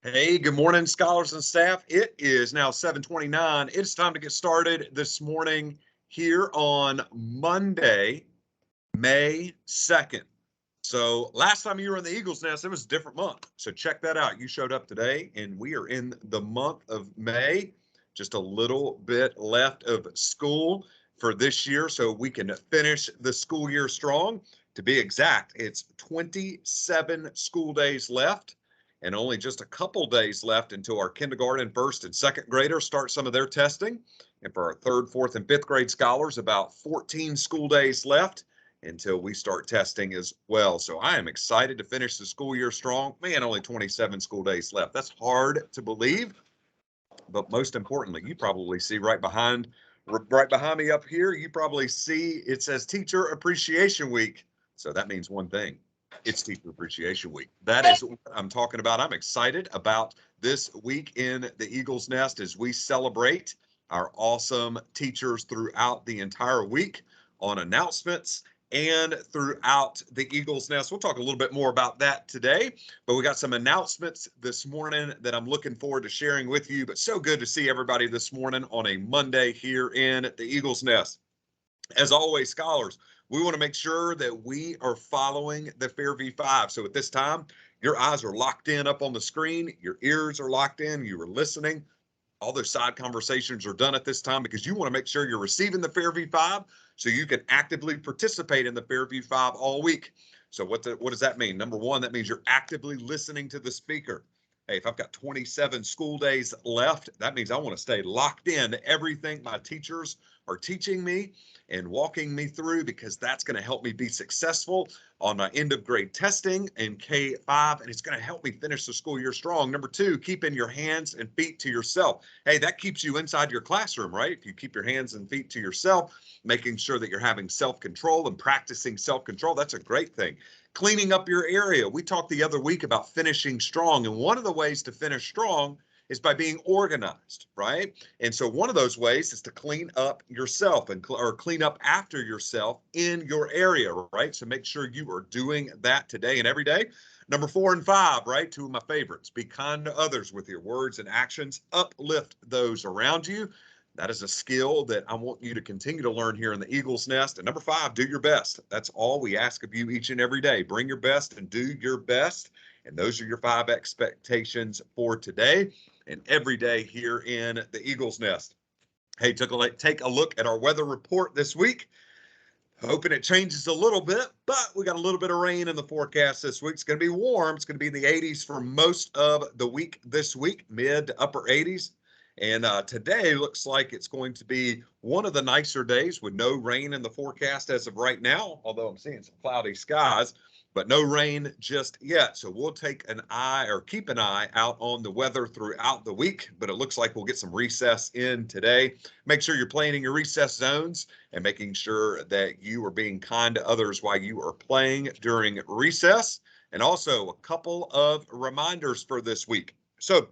Hey, good morning, scholars and staff. It is now 7:29. It's time to get started this morning here on Monday, May 2nd. So last time you were in the Eagles Nest, it was a different month. So check that out. You showed up today, and we are in the month of May. Just a little bit left of school for this year so we can finish the school year strong. To be exact, it's 27 school days left and only just a couple days left until our kindergarten, first, and second graders start some of their testing. And for our third, fourth, and fifth grade scholars, about 14 school days left until we start testing as well. So I am excited to finish the school year strong. Man, only 27 school days left. That's hard to believe. But most importantly, you probably see right behind me up here, you probably see it says Teacher Appreciation Week. So that means one thing. It's Teacher Appreciation Week. That is what I'm talking about. I'm excited about this week in the Eagles Nest as we celebrate our awesome teachers throughout the entire week on announcements and throughout the Eagles Nest. We'll talk a little bit more about that today, but we got some announcements this morning that I'm looking forward to sharing with you. But so good to see everybody this morning on a Monday here in the Eagles Nest. As always, scholars, we want to make sure that we are following the Fairview 5. So at this time, your eyes are locked in up on the screen, your ears are locked in, you are listening. All those side conversations are done at this time because you want to make sure you're receiving the Fairview 5 so you can actively participate in the Fairview 5 all week. So what does that mean? Number one, that means you're actively listening to the speaker. Hey, if I've got 27 school days left, that means I want to stay locked in to everything my teachers are teaching me and walking me through, because that's going to help me be successful on my end of grade testing in K5, and it's going to help me finish the school year strong. Number two, keeping your hands and feet to yourself. Hey, that keeps you inside your classroom, right? If you keep your hands and feet to yourself, making sure that you're having self-control and practicing self-control, that's a great thing. Cleaning up your area. We talked the other week about finishing strong, and one of the ways to finish strong is by being organized, right? And so one of those ways is to clean up yourself or clean up after yourself in your area, right? So make sure you are doing that today and every day. Number 4 and 5, right? Two of my favorites. Be kind to others with your words and actions. Uplift those around you. That is a skill that I want you to continue to learn here in the Eagles Nest. And number 5, do your best. That's all we ask of you each and every day. Bring your best and do your best. And those are your 5 expectations for today and every day here in the Eagles Nest. Hey, take a look at our weather report this week. Hoping it changes a little bit, but we got a little bit of rain in the forecast this week. It's going to be warm. It's going to be in the 80s for most of the week this week, mid to upper 80s. And today looks like it's going to be one of the nicer days with no rain in the forecast as of right now, although I'm seeing some cloudy skies, but no rain just yet. So we'll keep an eye out on the weather throughout the week, but it looks like we'll get some recess in today. Make sure you're playing in your recess zones and making sure that you are being kind to others while you are playing during recess. And also a couple of reminders for this week. So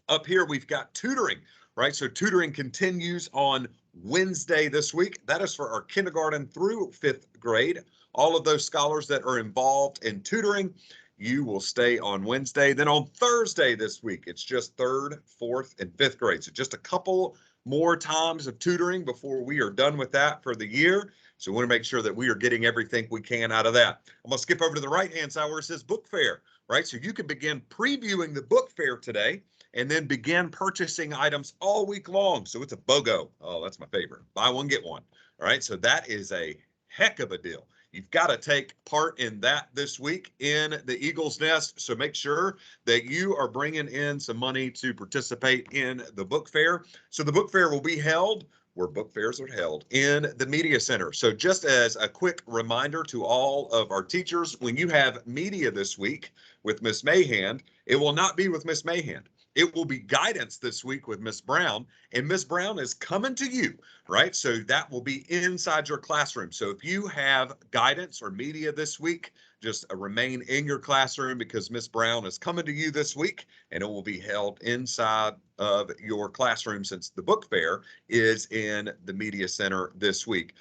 up here, we've got tutoring, right? So tutoring continues on Wednesday this week. That is for our kindergarten through fifth grade. All of those scholars that are involved in tutoring, you will stay on Wednesday. Then on Thursday this week, it's just third, fourth, and fifth grade. So just a couple more times of tutoring before we are done with that for the year. So we want to make sure that we are getting everything we can out of that. I'm going to skip over to the right-hand side where it says book fair, right? So you can begin previewing the book fair today and then begin purchasing items all week long. So it's a BOGO. Oh, that's my favorite. Buy one, get one. All right. So that is a heck of a deal. You've got to take part in that this week in the Eagles Nest. So make sure that you are bringing in some money to participate in the book fair. So the book fair will be held where book fairs are held in the media center. So just as a quick reminder to all of our teachers, when you have media this week with Miss Mayhand, it will not be with Miss Mayhand. It will be guidance this week with Miss Brown, and Miss Brown is coming to you, right? So that will be inside your classroom. So if you have guidance or media this week, just remain in your classroom because Miss Brown is coming to you this week, and it will be held inside of your classroom since the book fair is in the media center this week.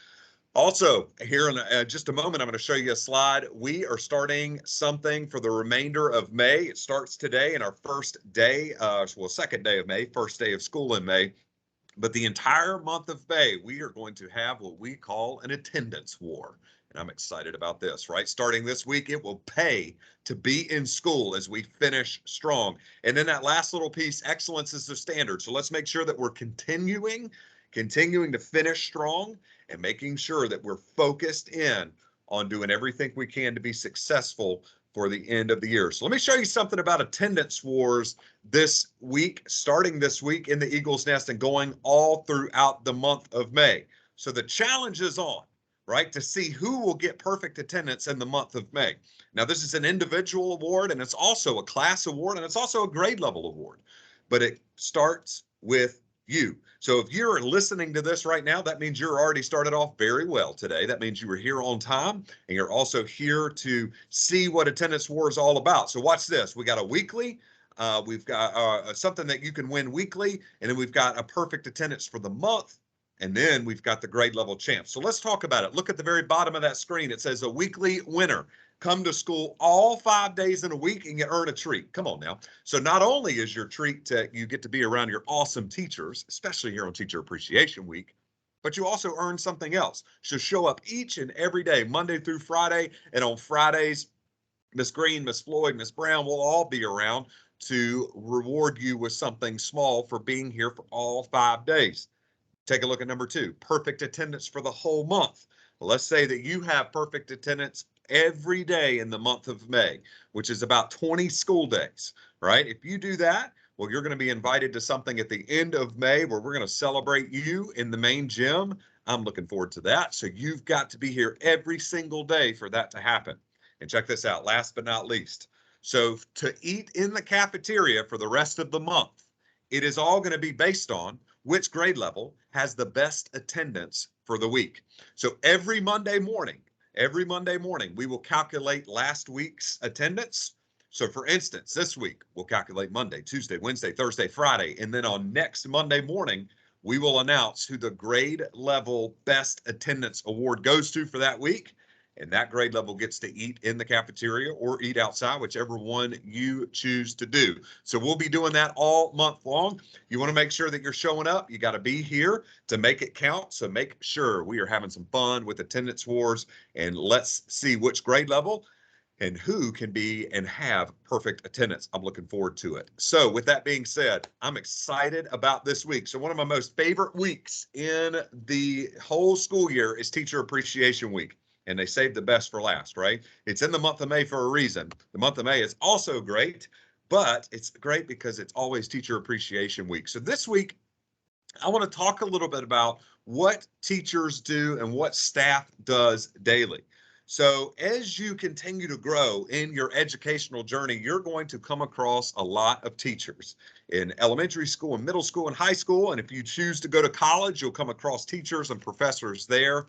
Also, here in just a moment, I'm going to show you a slide. We are starting something for the remainder of May. It starts today in our first day, second day of May, first day of school in May. But the entire month of May, we are going to have what we call an attendance war. And I'm excited about this, right? Starting this week, it will pay to be in school as we finish strong. And then that last little piece, excellence is the standard. So let's make sure that we're continuing to finish strong and making sure that we're focused in on doing everything we can to be successful for the end of the year. So let me show you something about attendance wars this week, starting this week in the Eagles Nest and going all throughout the month of May. So the challenge is on, right, to see who will get perfect attendance in the month of May. Now, this is an individual award, and it's also a class award, and it's also a grade level award, but it starts with you. So if you're listening to this right now, that means you're already started off very well today. That means you were here on time, and you're also here to see what attendance war is all about. So watch this. We got a weekly, we've got something that you can win weekly, and then we've got a perfect attendance for the month, and then we've got the grade level champs. So let's talk about it. Look at the very bottom of that screen. It says a weekly winner. Come to school all 5 days in a week and you earn a treat. Come on now. So not only is your treat you get to be around your awesome teachers, especially here on Teacher Appreciation Week, but you also earn something else. So show up each and every day, Monday through Friday, and on Fridays, Miss Green, Miss Floyd, Miss Brown will all be around to reward you with something small for being here for all 5 days. Take a look at number 2, perfect attendance for the whole month. Let's say that you have perfect attendance every day in the month of May, which is about 20 school days, right? If you do that, well, you're going to be invited to something at the end of May where we're going to celebrate you in the main gym. I'm looking forward to that. So you've got to be here every single day for that to happen. And check this out, last but not least. So to eat in the cafeteria for the rest of the month, it is all going to be based on which grade level has the best attendance for the week. So every Monday morning, we will calculate last week's attendance. So for instance, this week, we'll calculate Monday, Tuesday, Wednesday, Thursday, Friday, and then on next Monday morning, we will announce who the grade level best attendance award goes to for that week. And that grade level gets to eat in the cafeteria or eat outside, whichever one you choose to do. So we'll be doing that all month long. You want to make sure that you're showing up. You got to be here to make it count. So make sure we are having some fun with attendance wars, and let's see which grade level and who can be and have perfect attendance. I'm looking forward to it. So with that being said, I'm excited about this week. So one of my most favorite weeks in the whole school year is Teacher Appreciation Week. And they saved the best for last, right? It's in the month of May for a reason. The month of May is also great, but it's great because it's always Teacher Appreciation Week. So this week, I want to talk a little bit about what teachers do and what staff does daily. So as you continue to grow in your educational journey, you're going to come across a lot of teachers in elementary school and middle school and high school. And if you choose to go to college, you'll come across teachers and professors there.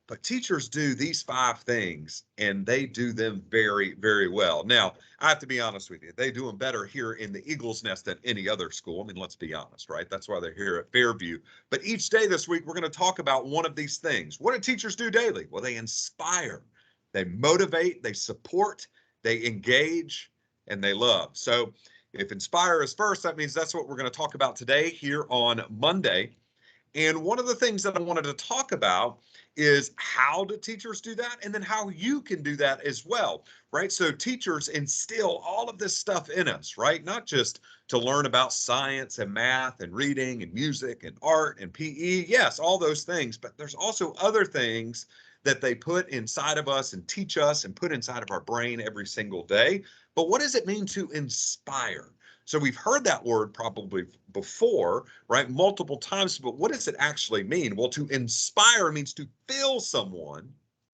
But teachers do these 5 things, and they do them very, very well. Now, I have to be honest with you. They do them better here in the Eagles Nest than any other school. I mean, let's be honest, right? That's why they're here at Fairview. But each day this week, we're going to talk about one of these things. What do teachers do daily? Well, they inspire, they motivate, they support, they engage, and they love. So if inspire is first, that means that's what we're going to talk about today here on Monday. And one of the things that I wanted to talk about is how do teachers do that? And then how you can do that as well, right? So teachers instill all of this stuff in us, right? Not just to learn about science and math and reading and music and art and PE. Yes, all those things, but there's also other things that they put inside of us and teach us and put inside of our brain every single day. But what does it mean to inspire? So we've heard that word probably before, right? Multiple times, but what does it actually mean? Well, to inspire means to fill someone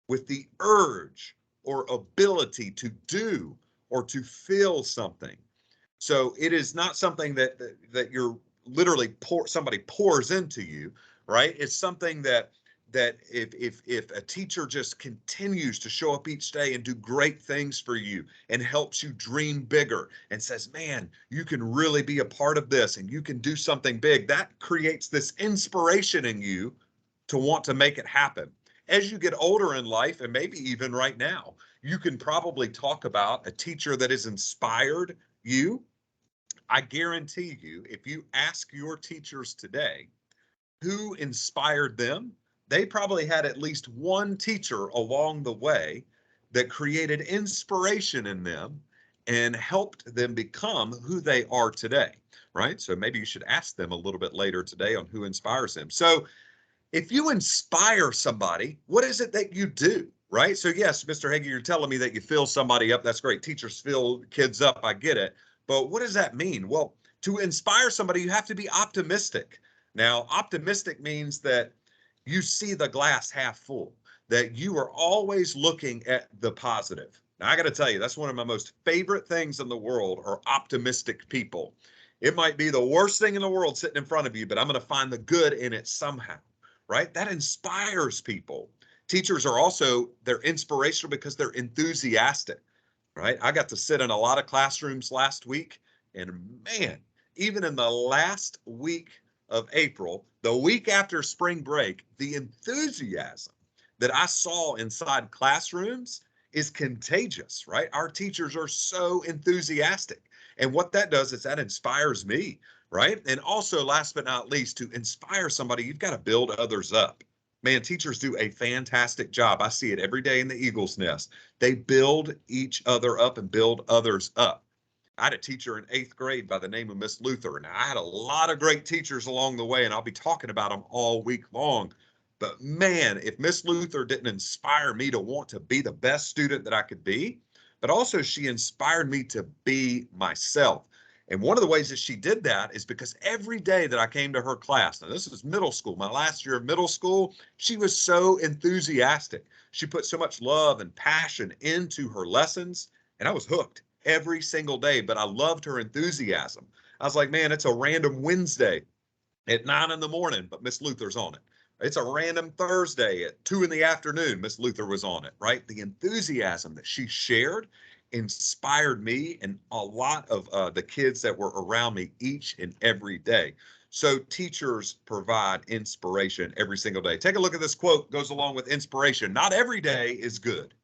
with the urge or ability to do or to feel something. So it is not something that you're literally somebody pours into you, right? It's something that if a teacher just continues to show up each day and do great things for you and helps you dream bigger and says, man, you can really be a part of this and you can do something big, that creates this inspiration in you to want to make it happen. as you get older in life, and maybe even right now, you can probably talk about a teacher that has inspired you. I guarantee you, if you ask your teachers today who inspired them, they probably had at least one teacher along the way that created inspiration in them and helped them become who they are today, right? So maybe you should ask them a little bit later today on who inspires them. So if you inspire somebody, what is it that you do? Right. So, yes, Mr. Hagee, you're telling me that you fill somebody up. That's great. Teachers fill kids up. I get it. But what does that mean? Well, to inspire somebody, you have to be optimistic. Now, optimistic means that you see the glass half full, that you are always looking at the positive. Now, I got to tell you, that's one of my most favorite things in the world are optimistic people. It might be the worst thing in the world sitting in front of you, but I'm going to find the good in it somehow, right? That inspires people. Teachers are also, they're inspirational because they're enthusiastic, right? I got to sit in a lot of classrooms last week, and man, even in the last week of April, the week after spring break, the enthusiasm that I saw inside classrooms is contagious, right? Our teachers are so enthusiastic. And what that does is that inspires me, right? And also, last but not least, to inspire somebody, you've got to build others up. Man, teachers do a fantastic job. I see it every day in the Eagles Nest. They build each other up and build others up. I had a teacher in 8th grade by the name of Miss Luther, and I had a lot of great teachers along the way, and I'll be talking about them all week long. But man, if Miss Luther didn't inspire me to want to be the best student that I could be, but also she inspired me to be myself. And one of the ways that she did that is because every day that I came to her class, now this is middle school, my last year of middle school, she was so enthusiastic. She put so much love and passion into her lessons, and I was hooked every single day, but I loved her enthusiasm. I was like, man, it's a random Wednesday at 9 in the morning, but Miss Luther's on it. It's a random Thursday at 2 in the afternoon. Miss Luther was on it, right? The enthusiasm that she shared inspired me and a lot of the kids that were around me each and every day. So teachers provide inspiration every single day. Take a look at this quote, goes along with inspiration. Not every day is good,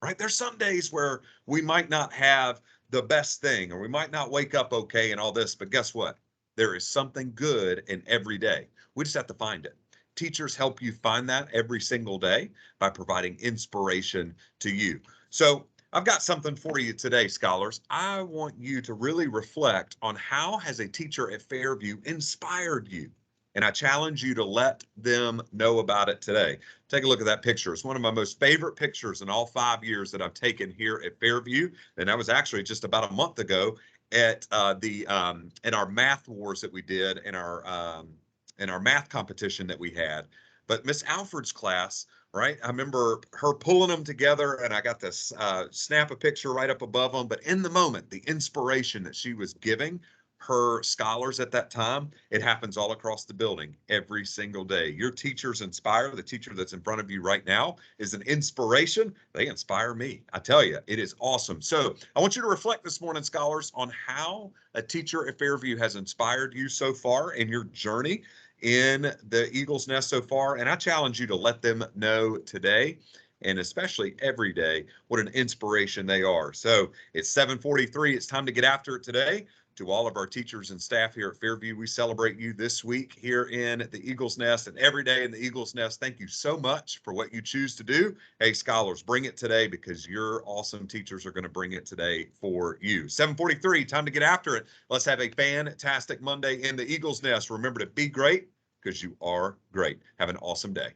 right? There's some days where we might not have the best thing, or we might not wake up okay and all this, but guess what? There is something good in every day. We just have to find it. Teachers help you find that every single day by providing inspiration to you. So I've got something for you today, scholars. I want you to really reflect on how has a teacher at Fairview inspired you? And I challenge you to let them know about it today. Take a look at that picture. It's one of my most favorite pictures in all 5 years that I've taken here at Fairview. And that was actually just about a month ago at in our math wars that we did in our math competition that we had. But Miss Alford's class, right? I remember her pulling them together, and I got this snap a picture right up above them. But in the moment, the inspiration that she was giving her scholars at that time, it happens all across the building every single day. Your teachers inspire. The teacher that's in front of you right now is an inspiration. They inspire me. I tell you, it is awesome. So I want you to reflect this morning, scholars, on how a teacher at Fairview has inspired you so far in your journey in the Eagles Nest so far. And I challenge you to let them know today, and especially every day, what an inspiration they are. So it's 7:43. It's time to get after it today. To all of our teachers and staff here at Fairview, we celebrate you this week here in the Eagles Nest and every day in the Eagles Nest. Thank you so much for what you choose to do. Hey, scholars, bring it today because your awesome teachers are going to bring it today for you. 7:43, time to get after it. Let's have a fantastic Monday in the Eagles Nest. Remember to be great because you are great. Have an awesome day.